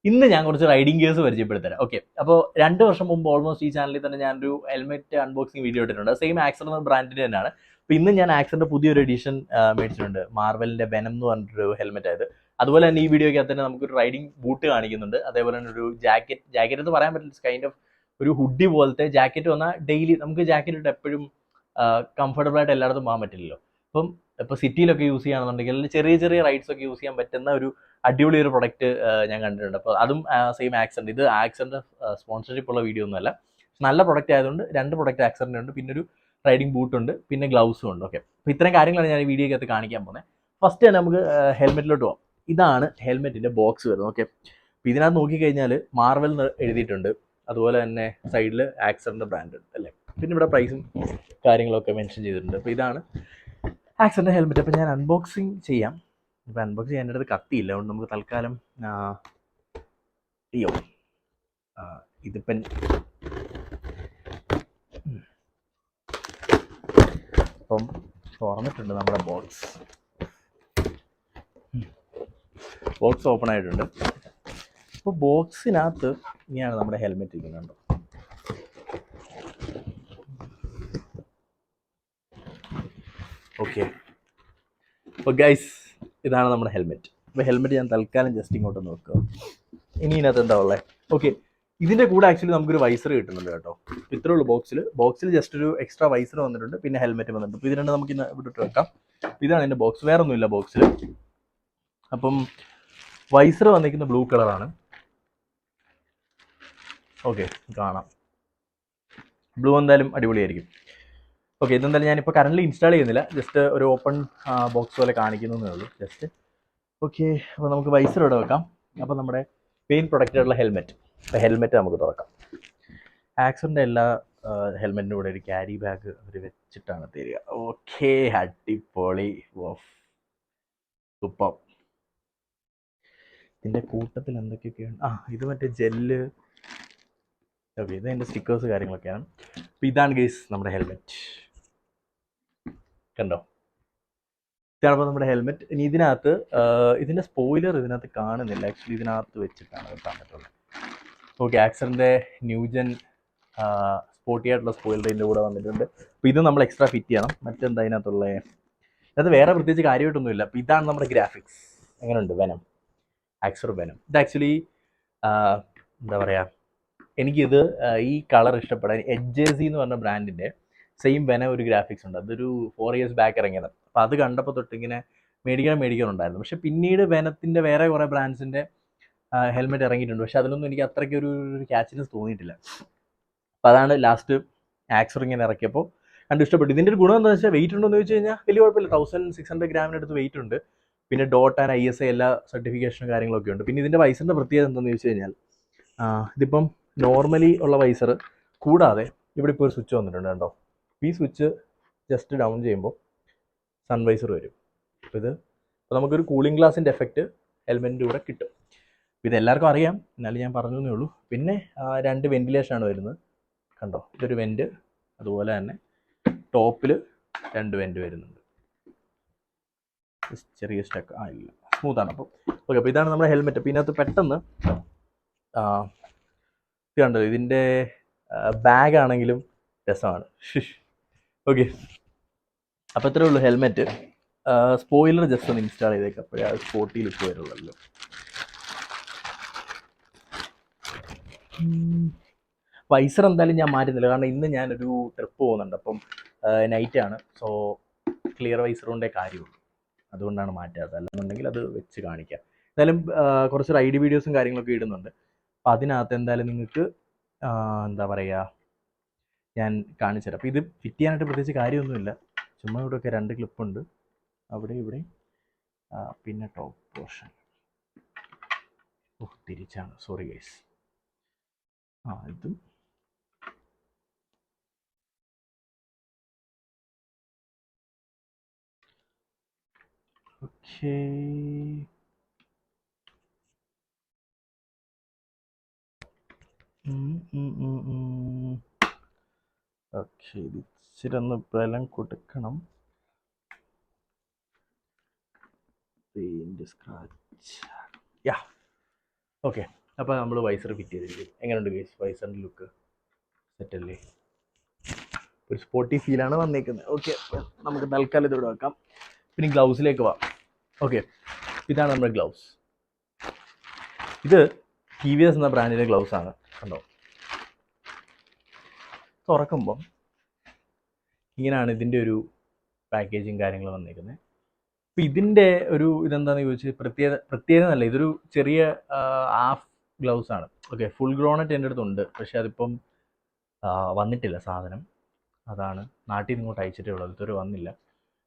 ഇന്ന് ഞാൻ കുറച്ച് റൈഡിംഗ് ഗിയേഴ്സ് പരിചയപ്പെടുത്തരാം. ഓക്കെ. അപ്പോൾ 2 വർഷം മുമ്പ് ഓൾമോസ്റ്റ് ഈ ചാനലിൽ തന്നെ ഞാനൊരു ഹെൽമെറ്റ് അൺബോക്സിംഗ് വീഡിയോ ഇട്ടിട്ടുണ്ട്. സെയിം ആക്സർ എന്ന ബ്രാൻഡിന്റെ തന്നെയാണ്. അപ്പോൾ ഇന്ന് ഞാൻ ആക്സറിന്റെ പുതിയൊരു എഡിഷൻ മേടിച്ചിട്ടുണ്ട്. മാർവലിന്റെ വെനം എന്ന് പറഞ്ഞിട്ടൊരു ഹെൽമെറ്റ് ആയത്. അതുപോലെ തന്നെ ഈ വീഡിയോയ്ക്കകത്ത് തന്നെ നമുക്കൊരു റൈഡിംഗ് ബൂട്ട് കാണിക്കുന്നുണ്ട്. അതേപോലെ തന്നെ ഒരു ജാക്കറ്റ് എന്ന് പറയാൻ പറ്റില്ല, കൈൻഡ് ഓഫ് ഒരു ഹുഡി പോലത്തെ ജാക്കറ്റ് വന്നാൽ ഡെയിലി നമുക്ക് ജാക്കറ്റ് ഇട്ട് എപ്പോഴും കംഫർട്ടബിൾ ആയിട്ട് എല്ലായിടത്തും പോകാൻ പറ്റില്ലല്ലോ. അപ്പം ഇപ്പോൾ സിറ്റിയിലൊക്കെ യൂസ് ചെയ്യുകയാണെന്നുണ്ടെങ്കിൽ ചെറിയ ചെറിയ റൈഡ്സ് ഒക്കെ യൂസ് ചെയ്യാൻ പറ്റുന്ന ഒരു അടിപൊളി ഒരു പ്രൊഡക്റ്റ് ഞാൻ കണ്ടിട്ടുണ്ട്. അപ്പോൾ അതും സെയിം ആക്സറിൻ്റെ, ഇത് ആക്സറിൻ്റെ സ്പോൺസർഷിപ്പ് ഉള്ള വീഡിയോ ഒന്നുമല്ല. നല്ല പ്രൊഡക്റ്റ് ആയതുകൊണ്ട് 2 പ്രൊഡക്റ്റ് ആക്സറിൻ്റെ ഉണ്ട്, പിന്നെ ഒരു റൈഡിംഗ് ബൂട്ട് ഉണ്ട്, പിന്നെ ഗ്ലൗസും ഉണ്ട്. ഓക്കെ. അപ്പോൾ ഇത്രയും കാര്യങ്ങളാണ് ഞാൻ ഈ വീഡിയോയ്ക്കകത്ത് കാണിക്കാൻ പോകുന്നത്. ഫസ്റ്റ് തന്നെ നമുക്ക് ഹെൽമെറ്റിലോട്ട് പോകാം. ഇതാണ് ഹെൽമെറ്റിൻ്റെ ബോക്സ് വരുന്നത്. ഓക്കെ. അപ്പോൾ ഇതിനകത്ത് നോക്കിക്കഴിഞ്ഞാൽ മാർവൽ എന്ന് എഴുതിയിട്ടുണ്ട്. അതുപോലെ തന്നെ സൈഡിൽ ആക്സറിൻ്റെ ബ്രാൻഡ് ഉണ്ട് അല്ലേ. പിന്നെ ഇവിടെ പ്രൈസും കാര്യങ്ങളൊക്കെ മെൻഷൻ ചെയ്തിട്ടുണ്ട്. അപ്പോൾ ഇതാണ് ആക്സറിൻ്റെ ഹെൽമെറ്റ്. അപ്പോൾ ഞാൻ അൺബോക്സിങ് ചെയ്യാം. ഇപ്പോൾ അൺബോക്സ് ചെയ്യാൻ എൻ്റെ അടുത്ത് കത്തിയില്ല, അതുകൊണ്ട് നമുക്ക് തൽക്കാലം അയ്യോ ഇതിപ്പം ഇപ്പം തുറന്നിട്ടുണ്ട് നമ്മുടെ ബോക്സ് ഓപ്പൺ ആയിട്ടുണ്ട്. അപ്പോൾ ബോക്സിനകത്ത് ഇങ്ങനെയാണ് നമ്മുടെ ഹെൽമെറ്റ് ഇരിക്കുന്നുണ്ടോ. ഓക്കെ. അപ്പോൾ ഗൈസ്, ഇതാണ് നമ്മുടെ ഹെൽമെറ്റ്. അപ്പോൾ ഹെൽമെറ്റ് ഞാൻ തൽക്കാലം ജസ്റ്റ് ഇങ്ങോട്ട് നോക്കുക. ഇനി ഇതിനകത്ത് എന്താ ഉള്ളത്? ഓക്കെ. ഇതിൻ്റെ കൂടെ ആക്ച്വലി നമുക്കൊരു വൈസർ കിട്ടുന്നുണ്ട് കേട്ടോ. ഇത്രേ ഉള്ളൂ ബോക്സിൽ ജസ്റ്റ് ഒരു എക്സ്ട്രാ വൈസർ വന്നിട്ടുണ്ട്, പിന്നെ ഹെൽമെറ്റ് വന്നിട്ടുണ്ട്. അപ്പോൾ ഇത് രണ്ട് നമുക്ക് ഇന്ന് ഇവിടെ ഇട്ട് വെക്കാം. ഇതാണ് എൻ്റെ ബോക്സ്, വേറെ ഒന്നുമില്ല ബോക്സിൽ. അപ്പം വൈസർ വന്നിരിക്കുന്ന ബ്ലൂ കളറാണ്. ഓക്കെ, കാണാം. ബ്ലൂ എന്തായാലും അടിപൊളിയായിരിക്കും. ഓക്കെ, ഇതെന്തായാലും ഞാനിപ്പോൾ കറൻറ്റ്ലി ഇൻസ്റ്റാൾ ചെയ്യുന്നില്ല, ജസ്റ്റ് ഒരു ഓപ്പൺ ബോക്സ് പോലെ കാണിക്കുന്നതേ ഉള്ളൂ ജസ്റ്റ്. ഓക്കെ, അപ്പോൾ നമുക്ക് വൈസർ ഇവിടെ വെക്കാം. അപ്പോൾ നമ്മുടെ മെയിൻ പ്രൊഡക്റ്റായിട്ടുള്ള ഹെൽമെറ്റ് നമുക്ക് തുറക്കാം. ആക്സറിൻ്റെ എല്ലാ ഹെൽമെറ്റിൻ്റെ കൂടെ ഒരു ക്യാരി ബാഗ് അവർ വെച്ചിട്ടാണ് തരിക. ഓക്കെ, അടിപൊളി. സൂപ്പർ. ഇതിൻ്റെ കൂട്ടത്തിൽ എന്തൊക്കെയൊക്കെയാണ്? ഇത് മറ്റേ ജെല്ല്. ഓക്കെ, ഇത് എൻ്റെ സ്റ്റിക്കേഴ്സ് കാര്യങ്ങളൊക്കെയാണ്. അപ്പോൾ ഇതാണ് ഗൈസ് നമ്മുടെ ഹെൽമെറ്റ്, കണ്ടോ? ഇതാണിപ്പോൾ നമ്മുടെ ഹെൽമെറ്റ്. ഇനി ഇതിനകത്ത് ഇതിൻ്റെ സ്പോയിലർ ഇതിനകത്ത് കാണുന്നില്ല, ആക്ച്വലി ഇതിനകത്ത് വെച്ചിട്ടാണ് വെക്കാൻ പറ്റുള്ളത്. ഓക്കെ, ആക്സറിൻ്റെ ന്യൂജൻ സ്പോർട്ടി ആയിട്ടുള്ള സ്പോയിലർ ഇതിൻ്റെ കൂടെ വന്നിട്ടുണ്ട്. അപ്പോൾ ഇത് നമ്മൾ എക്സ്ട്രാ ഫിറ്റ് ചെയ്യണം. മറ്റെന്താ ഇതിനകത്തുള്ളത്? അത് വേറെ പ്രത്യേകിച്ച് കാര്യമായിട്ടൊന്നുമില്ല. അപ്പോൾ ഇതാണ് നമ്മുടെ ഗ്രാഫിക്സ്. എങ്ങനെയുണ്ട് വെനം, ആക്സർ വെനം. ഇത് ആക്ച്വലി എന്താ പറയുക, എനിക്കിത് ഈ കളർ ഇഷ്ടപ്പെടാൻ എഡ്ജേസി എന്ന് പറഞ്ഞ ബ്രാൻഡിൻ്റെ സെയിം വെനം ഒരു ഗ്രാഫിക്സ് ഉണ്ട്. അതൊരു 4 years ബാക്ക് ഇറങ്ങിയത്. അപ്പോൾ അത് കണ്ടപ്പോൾ തൊട്ടിങ്ങനെ മേടിക്കണമുണ്ടായിരുന്നു. പക്ഷേ പിന്നീട് വെനത്തിൻ്റെ വേറെ കുറേ ബ്രാൻഡ്സിൻ്റെ ഹെൽമെറ്റ് ഇറങ്ങിയിട്ടുണ്ട്. പക്ഷേ അതിലൊന്നും എനിക്ക് അത്രയ്ക്ക് ഒരു ക്യാച്ചിനെസ് തോന്നിയിട്ടില്ല. അപ്പോൾ അതാണ് ലാസ്റ്റ് ആക്സർ ഇങ്ങനെ ഇറക്കിയപ്പോൾ കണ്ട് ഇഷ്ടപ്പെട്ടു. ഇതിൻ്റെ ഒരു ഗുണം എന്താണെന്ന് വെച്ചാൽ വെയിറ്റ് ഉണ്ടോ എന്ന് ചോദിച്ചു കഴിഞ്ഞാൽ വലിയ കുഴപ്പമില്ല. 1600 ഗ്രാമിനടുത്ത് വെയിറ്റ് ഉണ്ട്. പിന്നെ ഡോട്ട് ആൻഡ് ISA എല്ലാ സർട്ടിഫിക്കേഷനും കാര്യങ്ങളൊക്കെ ഉണ്ട്. പിന്നെ ഇതിൻ്റെ വൈസറിൻ്റെ പ്രത്യേകത എന്താണെന്ന് ചോദിച്ചു കഴിഞ്ഞാൽ ഇതിപ്പം നോർമലി ഉള്ള വൈസർ കൂടാതെ ഇവിടെ ഇപ്പോൾ ഒരു സ്വിച്ച് വന്നിട്ടുണ്ട് കേട്ടോ. ഈ സ്വിച്ച് ജസ്റ്റ് ഡൗൺ ചെയ്യുമ്പോൾ സൺവൈസർ വരും. അപ്പോൾ നമുക്കൊരു കൂളിംഗ് ഗ്ലാസിൻ്റെ എഫക്റ്റ് ഹെൽമെറ്റിൻ്റെ കൂടെ കിട്ടും. ഇത് എല്ലാവർക്കും അറിയാം, എന്നാലും ഞാൻ പറഞ്ഞു എന്നേ ഉള്ളൂ. പിന്നെ 2 വെന്റിലേഷനാണ് വരുന്നത്, കണ്ടോ? ഇതൊരു വെൻറ്റ്, അതുപോലെ തന്നെ ടോപ്പിൽ 2 വെൻറ്റ് വരുന്നുണ്ട്. ചെറിയ സ്റ്റക്ക് ഇല്ല, സ്മൂത്താണ്. അപ്പോൾ ഓക്കെ, അപ്പോൾ ഇതാണ് നമ്മുടെ ഹെൽമെറ്റ്. അപ്പോൾ ഇതിനകത്ത് പെട്ടെന്ന് ഇത് കണ്ടോ, ഇതിൻ്റെ ബാഗാണെങ്കിലും രസമാണ്. ഓക്കെ, അപ്പോൾ ഇത്രയേ ഉള്ളൂ ഹെൽമെറ്റ്. സ്പോയിലർ ജസ്റ്റ് ഒന്ന് ഇൻസ്റ്റാൾ ചെയ്തേക്കാം, അപ്പോഴേ അത് സ്പോർട്ടി ലുക്ക് വരുള്ളൂ. വൈസർ എന്തായാലും ഞാൻ മാറ്റുന്നില്ല, കാരണം ഇന്ന് ഞാനൊരു ട്രിപ്പ് പോകുന്നുണ്ട്. അപ്പം നൈറ്റാണ്, സോ ക്ലിയർ വൈസർ കൊണ്ടേ കാര്യമുള്ളൂ, അതുകൊണ്ടാണ് മാറ്റാത്തത്. അല്ലെന്നുണ്ടെങ്കിൽ അത് വെച്ച് കാണിക്കാം. എന്തായാലും കുറച്ച് റൈഡ് വീഡിയോസും കാര്യങ്ങളൊക്കെ ഇടുന്നുണ്ട്. അപ്പോൾ അതിനകത്ത് എന്തായാലും നിങ്ങൾക്ക് എന്താ പറയുക, ഞാൻ കാണിച്ചു തരാം. അപ്പോൾ ഇത് ഫിറ്റ് ചെയ്യാനായിട്ട് പ്രത്യേകിച്ച് കാര്യമൊന്നുമില്ല, ചുമ്മാ ഇവിടെയൊക്കെ 2 ക്ലിപ്പുണ്ട്, അവിടെ ഇവിടെ. പിന്നെ ടോപ്പ് പോർഷൻ തിരിച്ചാണ്, സോറി ഗൈസ്. ഇതും ഓക്കെ. ഓക്കെ, ഇത് ഇച്ചിരി ഒന്ന് ബലം കൊടുക്കണം. പെയിന്റ് സ്ക്രാച്ച്, യാ. ഓക്കെ, അപ്പോൾ നമ്മൾ വൈസർ ഫിറ്റ് ചെയ്തിരിക്കും. എങ്ങനെയുണ്ട് ഗൈസ് വൈസറിൻ്റെ ലുക്ക്? സെറ്റല്ലേ? ഒരു സ്പോർട്ടി ഫീലാണ് വന്നേക്കുന്നത്. ഓക്കെ, നമുക്ക് തൽക്കാലം ഇതിവിടെ വെക്കാം. പിന്നെ ഗ്ലൗസിലേക്ക് പോവാം. ഓക്കെ, ഇതാണ് നമ്മുടെ ഗ്ലൗസ്. ഇത് TVS എന്ന ബ്രാൻഡിൻ്റെ ഗ്ലൗസ് ആണ്. കണ്ടോ, തുറക്കുമ്പം ഇങ്ങനെയാണ് ഇതിൻ്റെ ഒരു പാക്കേജിങ് കാര്യങ്ങൾ വന്നിരിക്കുന്നത്. അപ്പോൾ ഇതിൻ്റെ ഒരു ഇതെന്താണെന്ന് ചോദിച്ചാൽ പ്രത്യേകത എന്നല്ല, ഇതൊരു ചെറിയ ഹാഫ് ഗ്ലൗസ് ആണ്. ഓക്കെ, ഫുൾ ഗ്രോണറ്റ് എൻ്റെ അടുത്തുണ്ട്, പക്ഷേ അതിപ്പം വന്നിട്ടില്ല സാധനം. അതാണ് നാട്ടിൽ നിന്ന് ഇങ്ങോട്ട് അയച്ചിട്ടേ ഉള്ളൂ, ഇതുവരെ വന്നില്ല.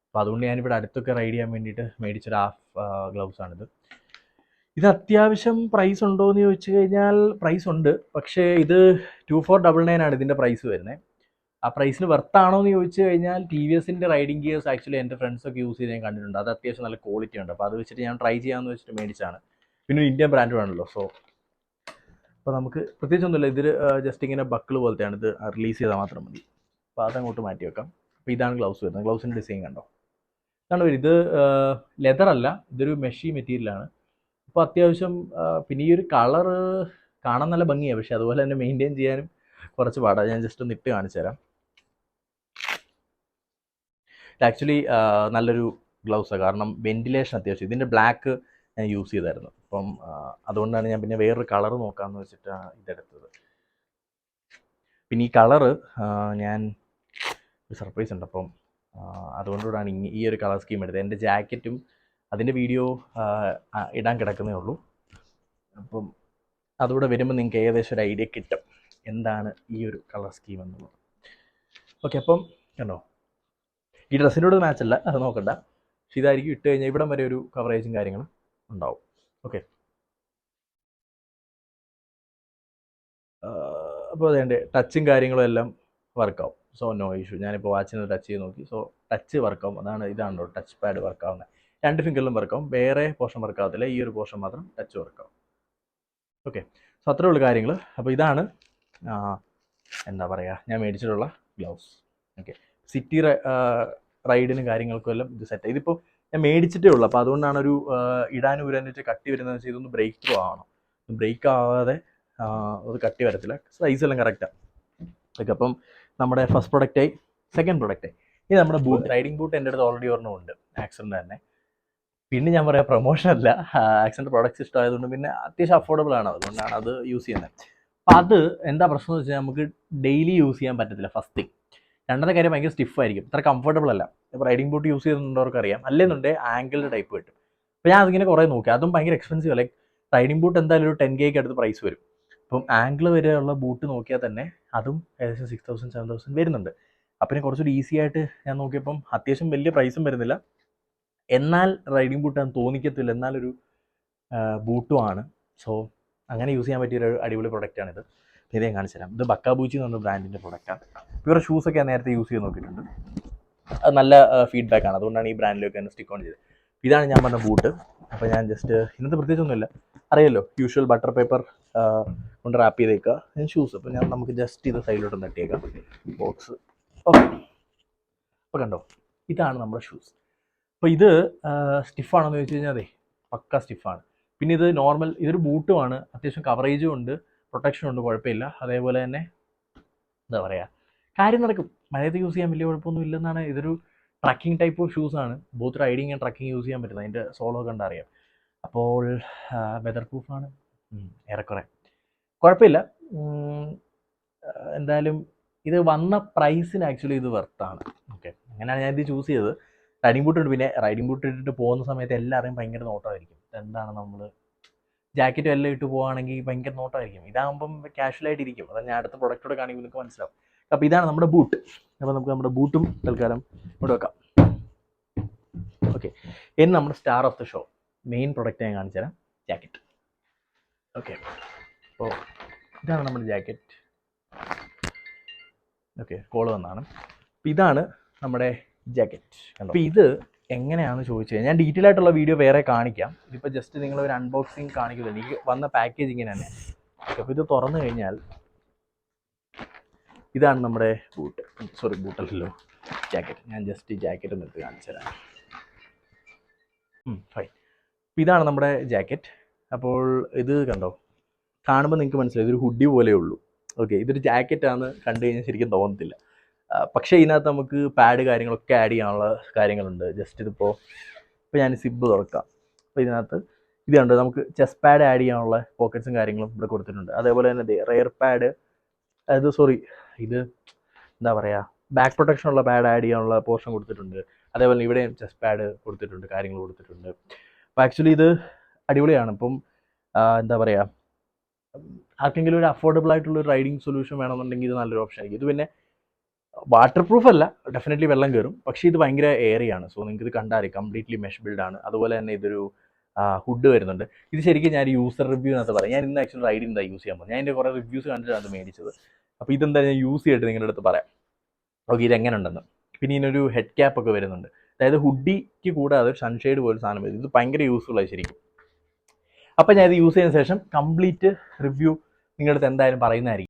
അപ്പോൾ അതുകൊണ്ട് ഞാനിവിടെ അടുത്തൊക്കെ റൈഡ് ചെയ്യാൻ വേണ്ടിയിട്ട് മേടിച്ചൊരു ഹാഫ് ഗ്ലൗസാണിത്. ഇത് അത്യാവശ്യം പ്രൈസ് ഉണ്ടോ എന്ന് ചോദിച്ചു കഴിഞ്ഞാൽ പ്രൈസ് ഉണ്ട്, പക്ഷേ ഇത് 2499 ആണ് ഇതിൻ്റെ പ്രൈസ് വരുന്നത്. ആ പ്രൈസിന് വെർത്താണോ എന്ന് ചോദിച്ചു കഴിഞ്ഞാൽ TVSൻ്റെ റൈഡിങ് ഗിയേഴ്സ് ആക്ച്വലി എൻ്റെ ഫ്രണ്ട്സൊക്കെ യൂസ് ചെയ്ത് ഞാൻ കണ്ടിട്ടുണ്ട്. അത് അത്യാവശ്യം നല്ല ക്വാളിറ്റി ഉണ്ട്. അപ്പോൾ അത് വെച്ചിട്ട് ഞാൻ ട്രൈ ചെയ്യാമെന്ന് വെച്ചിട്ട് മേടിച്ചാണ്. പിന്നെ ഇന്ത്യൻ ബ്രാൻഡ് വേണമല്ലോ, സോ അപ്പോൾ നമുക്ക് പ്രത്യേകിച്ചൊന്നുമില്ല. ഇതിൽ ജസ്റ്റ് ഇങ്ങനെ ബക്കിൾ പോലത്തെയാണ്, ഇത് റിലീസ് ചെയ്താൽ മാത്രം മതി. അപ്പോൾ അതങ്ങോട്ട് മാറ്റി വെക്കാം. അപ്പോൾ ഇതാണ് ഗ്ലൗസ് വരുന്നത്. ഗ്ലൗസിൻ്റെ ഡിസൈൻ കണ്ടോ, ഇതാണ് വരും. ഇത് ലെതർ അല്ല, ഇതൊരു മെഷി മെറ്റീരിയലാണ്. അപ്പോൾ അത്യാവശ്യം പിന്നെ ഈ ഒരു കളറ് കാണാൻ നല്ല ഭംഗിയാണ്, പക്ഷേ അതുപോലെ തന്നെ മെയിൻറ്റെയിൻ ചെയ്യാനും കുറച്ച് പാടാണ്. ഞാൻ ജസ്റ്റ് ഒന്ന് ഇട്ട് കാണിച്ചു തരാം. ആക്ച്വലി നല്ലൊരു ഗ്ലൗസാണ്, കാരണം വെൻറ്റിലേഷൻ അത്യാവശ്യം. ഇതിൻ്റെ ബ്ലാക്ക് ഞാൻ യൂസ് ചെയ്തായിരുന്നു, അപ്പം അതുകൊണ്ടാണ് ഞാൻ പിന്നെ വേറൊരു കളർ നോക്കാമെന്ന് വെച്ചിട്ടാണ് ഇതെടുത്തത്. പിന്നെ ഈ കളറ് ഞാൻ ഒരു സർപ്രൈസ് ഉണ്ട്, അപ്പം അതുകൊണ്ടുകൂടാണ് ഈ ഒരു കളർ സ്കീം എടുത്തത്. എൻ്റെ ജാക്കറ്റും അതിൻ്റെ വീഡിയോ ഇടാൻ കിടക്കുന്നേ ഉള്ളൂ. അപ്പം അതുകൂടെ വരുമ്പോൾ നിങ്ങൾക്ക് ഏകദേശം ഒരു ഐഡിയ കിട്ടും എന്താണ് ഈ ഒരു കളർ സ്കീം എന്നുള്ളത്. ഓക്കെ, അപ്പം കണ്ടോ, ഈ ഡ്രസ്സിനോട് മാച്ചല്ല, അത് നോക്കണ്ട. പക്ഷെ ഇതായിരിക്കും ഇട്ട് കഴിഞ്ഞാൽ ഇവിടം വരെ ഒരു കവറേജും കാര്യങ്ങളും ഉണ്ടാവും. ഓക്കെ, അപ്പോൾ അതിൻ്റെ ടച്ചും കാര്യങ്ങളും എല്ലാം വർക്കാവും. So no issue. ഞാനിപ്പോൾ വാച്ചിന് ടച്ച് ചെയ്ത് നോക്കി, സോ ടച്ച് വർക്കാവും. ഇതാണല്ലോ ടച്ച് പാഡ് വർക്കാവുന്നത്. 2 ഫിംഗറിലും വർക്കാവും, വേറെ പോർഷൻ വർക്കാവത്തില്ല, ഈ ഒരു പോർഷൻ മാത്രം ടച്ച് വർക്കാവും. ഓക്കെ, സോ അത്രേ ഉള്ളൂ കാര്യങ്ങൾ. അപ്പോൾ ഇതാണ് എന്താ പറയുക, ഞാൻ മേടിച്ചിട്ടുള്ള ഗ്ലൗസ്. ഓക്കെ, സിറ്റി റൈഡിനും കാര്യങ്ങൾക്കും എല്ലാം ഇത് സെറ്റ്. ഇതിപ്പോൾ ഞാൻ മേടിച്ചിട്ടേ ഉള്ളൂ, അപ്പോൾ അതുകൊണ്ടാണ് ഒരു ഇടാനും ഊരാനിട്ട് കട്ടി വരുന്നതെന്ന് വെച്ചാൽ ഇതൊന്ന് ബ്രേക്ക് ത്രൂ ആവണം. ബ്രേക്ക് ആവാതെ അത് കട്ടി വരത്തില്ല. സൈസ് എല്ലാം കറക്റ്റാണ്. ഓക്കെ, അപ്പം നമ്മുടെ ഫസ്റ്റ് പ്രൊഡക്റ്റായി. സെക്കൻഡ് പ്രൊഡക്റ്റായി ഇത് നമ്മുടെ ബൂട്ട്. റൈഡിങ് ബൂട്ട് എൻ്റെ അടുത്ത് ഓൾറെഡി ഒരെണ്ണം ഉണ്ട്, ആക്സറിൻ്റെ തന്നെ. പിന്നെ ഞാൻ പറയാം, പ്രൊമോഷൻ അല്ല, ആക്സറിൻ്റെ പ്രൊഡക്ട്സ് ഇഷ്ടമായതുകൊണ്ട്, പിന്നെ അത്യാവശ്യം അഫോർഡബിൾ ആണ്, അതുകൊണ്ടാണ് അത് യൂസ് ചെയ്യുന്നത്. അപ്പം അത് എന്താ പ്രശ്നം എന്ന് വെച്ചാൽ നമുക്ക് ഡെയിലി യൂസ് ചെയ്യാൻ പറ്റത്തില്ല, ഫസ്റ്റ് തിങ്. രണ്ടാമത്തെ കാര്യം, ഭയങ്കര സ്റ്റിഫായിരിക്കും, ഇത്ര കംഫർട്ടബിൾ അല്ല. ഇപ്പോൾ റൈഡിംഗ് ബൂട്ട് യൂസ് ചെയ്യുന്നുണ്ടവർക്ക് അറിയാം. അല്ലെന്നുണ്ടെങ്കിൽ ആംഗിൾഡ് ടൈപ്പ് കിട്ടും. അപ്പോൾ ഞാൻ അതിങ്ങനെ കുറേ നോക്കി, അതും ഭയങ്കര എക്സ്പെൻസീവ്. ലൈക്ക് റൈഡിംഗ് ബൂട്ട് എന്തായാലും ഒരു 10K അടുത്ത് പ്രൈസ് വരും. അപ്പം ആംഗിൾ വരെയുള്ള ബൂട്ട് നോക്കിയാൽ തന്നെ അതും ഏകദേശം 6000 7000 വരുന്നുണ്ട്. അപ്പം കുറച്ചുകൂടി ഈസി ആയിട്ട് ഞാൻ നോക്കിയപ്പം അത്യാവശ്യം വലിയ പ്രൈസും വരുന്നില്ല, എന്നാൽ റൈഡിംഗ് ബൂട്ടാന്ന് തോന്നിക്കത്തില്ല, എന്നാലൊരു ബൂട്ടുമാണ്. സോ അങ്ങനെ യൂസ് ചെയ്യാൻ പറ്റിയൊരു അടിപൊളി പ്രൊഡക്റ്റാണിത്. ഇത് ഞാൻ കാണിച്ചു തരാം. ഇത് ബക്കാബൂച്ചി എന്ന് പറഞ്ഞ ബ്രാൻഡിൻ്റെ പ്രൊഡക്റ്റാണ്. ഇവരുടെ ഷൂസൊക്കെ ഞാൻ നേരത്തെ യൂസ് ചെയ്ത് നോക്കിയിട്ടുണ്ട്, അത് നല്ല ഫീഡ്ബാക്കാണ്, അതുകൊണ്ടാണ് ഈ ബ്രാൻഡിലൊക്കെ തന്നെ സ്റ്റിക്ക് ഓൺ ചെയ്തത്. ഇതാണ് ഞാൻ പറഞ്ഞ ബൂട്ട്. അപ്പോൾ ഞാൻ ജസ്റ്റ് ഇന്നത്തെ പ്രത്യേകിച്ചൊന്നുമില്ല, അറിയാമല്ലോ, യൂഷ്വൽ ബട്ടർ പേപ്പർ കൊണ്ട് റാപ്പ് ചെയ്തേക്കുക. ഞാൻ ഷൂസ്, അപ്പോൾ നമുക്ക് ജസ്റ്റ് ഇത് സൈഡിലോട്ട് തട്ടിയേക്കാം ബോക്സ്. ഓക്കെ, അപ്പോൾ കണ്ടോ, ഇതാണ് നമ്മുടെ ഷൂസ്. അപ്പോൾ ഇത് സ്റ്റിഫാണെന്ന് ചോദിച്ചു കഴിഞ്ഞാൽ അതെ, പക്ക സ്റ്റിഫാണ്. പിന്നെ ഇത് നോർമൽ, ഇതൊരു ബൂട്ടുമാണ്, അത്യാവശ്യം കവറേജും ഉണ്ട്, പ്രൊട്ടക്ഷനും ഉണ്ട്, കുഴപ്പമില്ല. അതേപോലെ തന്നെ എന്താ പറയുക, കാര്യം നടക്കും, മഴയത്ത് യൂസ് ചെയ്യാൻ വലിയ കുഴപ്പമൊന്നും ഇല്ലെന്നാണ്. ഇതൊരു ട്രക്കിംഗ് ടൈപ്പ് ഓഫ് ഷൂസാണ്, both riding and trekking use ചെയ്യാൻ പറ്റുന്നത്. അതിൻ്റെ സോളോ കണ്ടറിയാം. അപ്പോൾ വെതർ പ്രൂഫാണ് ഏറെക്കുറെ, കുഴപ്പമില്ല. എന്തായാലും ഇത് വന്ന പ്രൈസിന് ആക്ച്വലി ഇത് വെർത്താണ്. ഓക്കെ, അങ്ങനെയാണ് ഞാൻ ഇത് ചൂസ് ചെയ്തത്. റൈഡിംഗ് ബൂട്ട് ഉണ്ട്, പിന്നെ റൈഡിംഗ് ബൂട്ട് ഇട്ടിട്ട് പോകുന്ന സമയത്ത് എല്ലാവരെയും ഭയങ്കര നോട്ടമായിരിക്കും. എന്താണ് നമ്മൾ ജാക്കറ്റും എല്ലാം ഇട്ട് പോവുകയാണെങ്കിൽ ഭയങ്കര നോട്ടമായിരിക്കും. ഇതാകുമ്പം കാഷ്വലായിട്ട് ഇരിക്കും. അതാണ് ഞാൻ അടുത്ത പ്രൊഡക്റ്റോടെ കാണിക്കുമ്പോൾ നിങ്ങൾക്ക് മനസ്സിലാവും. അപ്പോൾ ഇതാണ് നമ്മുടെ ബൂട്ട്. അപ്പോൾ നമുക്ക് നമ്മുടെ ബൂട്ടും തൽക്കാലം ഇവിടെ വെക്കാം. ഓക്കെ, ഇനി നമ്മുടെ star of the show, main product ഞാൻ കാണിച്ചു തരാം, ജാക്കറ്റ്. ഓക്കെ, അപ്പോൾ ഇതാണ് നമ്മുടെ ജാക്കറ്റ്. ഓക്കെ, കോള് വന്നാണ്. അപ്പോൾ ഇതാണ് നമ്മുടെ ജാക്കറ്റ്. അപ്പോൾ ഇത് എങ്ങനെയാണെന്ന് ചോദിച്ചു കഴിഞ്ഞാൽ ഞാൻ ഡീറ്റെയിൽ ആയിട്ടുള്ള വീഡിയോ വേറെ കാണിക്കാം. ഇതിപ്പോൾ ജസ്റ്റ് നിങ്ങളൊരു അൺബോക്സിങ് കാണിക്കുന്നില്ല, എനിക്ക് വന്ന പാക്കേജ് ഇങ്ങനെ തന്നെ. അപ്പോൾ ഇത് തുറന്നു കഴിഞ്ഞാൽ ഇതാണ് നമ്മുടെ ബൂട്ട്. സോറി, ബൂട്ടല്ലല്ലോ, ജാക്കറ്റ്. ഞാൻ ജസ്റ്റ് ജാക്കറ്റ് ഒന്ന് എടുത്ത് കാണിച്ചു തരാം. ഫൈൻ. ഇതാണ് നമ്മുടെ ജാക്കറ്റ്. അപ്പോൾ ഇത് കണ്ടോ, കാണുമ്പോൾ നിങ്ങൾക്ക് മനസ്സിലായി ഇതൊരു ഹുഡി പോലെ ഉള്ളൂ. ഓക്കെ, ഇതൊരു ജാക്കറ്റാണെന്ന് കണ്ടു കഴിഞ്ഞാൽ ശരിക്കും തോന്നത്തില്ല. പക്ഷേ ഇതിനകത്ത് നമുക്ക് പാഡ് കാര്യങ്ങളൊക്കെ ആഡ് ചെയ്യാനുള്ള കാര്യങ്ങളുണ്ട്. ജസ്റ്റ് ഇതിപ്പോൾ ഞാൻ സിബ് തുറക്കാം. അപ്പോൾ ഇതിനകത്ത് ഇത് കണ്ട് നമുക്ക് ചെസ്റ്റ് പാഡ് ആഡ് ചെയ്യാനുള്ള പോക്കറ്റ്സും കാര്യങ്ങളും ഇവിടെ കൊടുത്തിട്ടുണ്ട്. അതേപോലെ തന്നെ റെയർ പാഡ്, ഇത് എന്താ പറയുക, ബാക്ക് പ്രൊട്ടക്ഷൻ ഉള്ള പാഡ് ആഡ് ചെയ്യാനുള്ള പോർഷൻ കൊടുത്തിട്ടുണ്ട്. അതേപോലെ ഇവിടെയും ചെസ്റ്റ് പാഡ് കൊടുത്തിട്ടുണ്ട്, കാര്യങ്ങൾ കൊടുത്തിട്ടുണ്ട്. അപ്പോൾ ആക്ച്വലി ഇത് അടിപൊളിയാണ്. ഇപ്പം എന്താ പറയുക, ആർക്കെങ്കിലും ഒരു അഫോർഡബിൾ ആയിട്ടുള്ള ഒരു റൈഡിങ് സൊല്യൂഷൻ വേണമെന്നുണ്ടെങ്കിൽ ഇത് നല്ലൊരു ഓപ്ഷൻ ആയിരിക്കും. ഇത് പിന്നെ വാട്ടർ പ്രൂഫ് അല്ല, ഡെഫിനറ്റ്ലി വെള്ളം കയറും, പക്ഷേ ഇത് ഭയങ്കര എയറിയാണ്. സോ നിങ്ങൾക്ക് ഇത് കണ്ടാൽ കംപ്ലീറ്റ്ലി മെഷ് ബിൽഡാണ്. അതുപോലെ തന്നെ ഇതൊരു ഹുഡ് വരുന്നുണ്ട്. ഇത് ശരിക്കും ഞാൻ യൂസർ റിവ്യൂ എന്നകത്ത് പറയാം. ഞാൻ ഇന്ന് ആക്ച്വലി റൈഡിൽ എന്താ യൂസ് ചെയ്യാൻ പോകുന്നത്. ഞാൻ ഇതിൻ്റെ കുറേ റിവ്യൂസ് കണ്ടിട്ടാണ് അത് മേടിച്ചത്. അപ്പോൾ ഇതെന്താ ഞാൻ യൂസ് ചെയ്തിട്ട് നിങ്ങളുടെ അടുത്ത് പറയാം. ഓക്കെ, ഇതെങ്ങനെ ഉണ്ടെന്ന്. പിന്നെ ഇതിനൊരു ഹെഡ് ക്യാപ്പ് ഒക്കെ വരുന്നുണ്ട്. അതായത് ഹുഡിക്ക് കൂടാതെ സൺഷെയ്ഡ് പോലെ സാധനം വരും. ഇത് ഭയങ്കര യൂസ്ഫുൾ ആയി ശരിക്കും. അപ്പോൾ ഞാൻ ഇത് യൂസ് ചെയ്തതിന് ശേഷം കംപ്ലീറ്റ് റിവ്യൂ നിങ്ങളുടെ അടുത്ത് എന്തായാലും പറയുന്നതായിരിക്കും.